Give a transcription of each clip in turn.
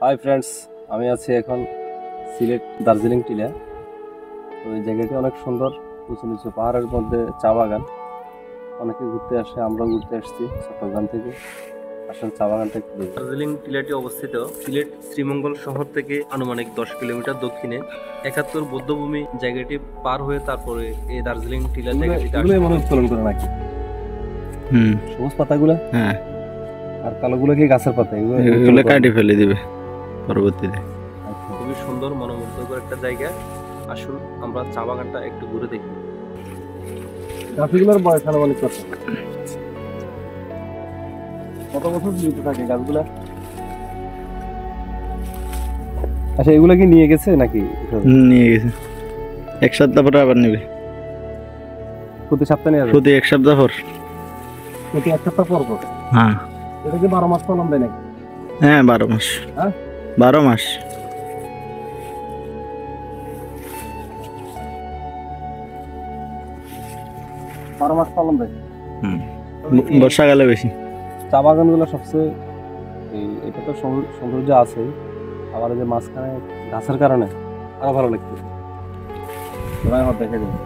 Hi friends, আমি আছি এখন সিলেট দার্জিলিং টিলা। তো এই জায়গাটি অনেক সুন্দর, উঁচু নিচু পাহাড়ের মধ্যে চা বাগান। অনেকে ঘুরতে আসে, আমরাও ঘুরতে আসছি চট্টগ্রাম থেকে। আসলে চা বাগানটা একটু দেখি। দার্জিলিং টিলাটি অবস্থিত সিলেট শ্রীমঙ্গল শহর থেকে আনুমানিক 10 কিলোমিটার দক্ষিণে। 71 বৌদ্ধভূমি জায়গাটি পার হয়ে তারপরে এই দার্জিলিং টিলা জায়গাটিতে মনে উত্তোলন করে নাকি সবুজ পাতাগুলো, হ্যাঁ, আর কালোগুলো কি গাছের পাতা, এগুলো কাটে ফেলে দিবে পরবর্তীতে। খুবই সুন্দর মনোমুগ্ধকর একটা জায়গা। আসুন আমরা চা বাগানটা একটু ঘুরে দেখি। গাছগুলোর বয়স আনুমানিক কত বছর জীবিত থাকে গাছগুলা? আচ্ছা, এগুলা কি নিয়ে গেছে নাকি? নিয়ে গেছে এক সপ্তাহ পরে আবার নেবে। প্রতি সপ্তাহে নিয়ে প্রতি এক সপ্তাহ পর, প্রতি এক সপ্তাহ পর পর। হ্যাঁ, এটা কি 12 মাস ফলন দেয় নাকি? হ্যাঁ 12 মাস। হ্যাঁ 12 মাস। ফলন দেয়। বর্ষাকালে বেশি। চা বাগানগুলো সবচেয়ে এটা তো সৌন্দর্য আছে, আবার যে মাঝখানে গাছের কারণে আরো ভালো লাগতেছে। দেখে দেবো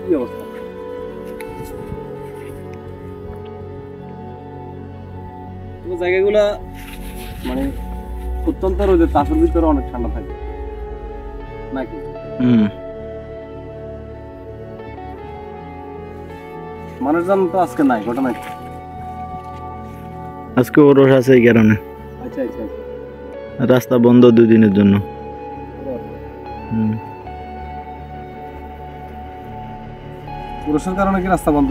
কি অবস্থা। জায়গাগুলা মানে অত্যন্ত রোদে, তাপের ভিতরে অনেক ঠান্ডা থাকে নাকি? মানুষজন তো আজকে নাই, ঘটনা আজকে ওরস আছে এই কারণে। আচ্ছা আচ্ছা, রাস্তা বন্ধ 2 দিনের জন্য। ওরসের কারণে কি রাস্তা বন্ধ?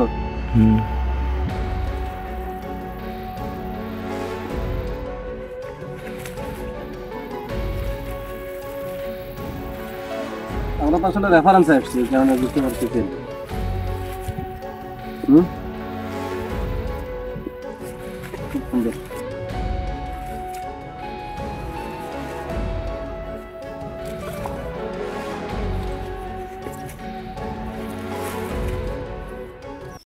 আমরা তো আসলে রেফারেন্স আসছি, কারণে বুঝতে পারতেছি। খুব সুন্দর।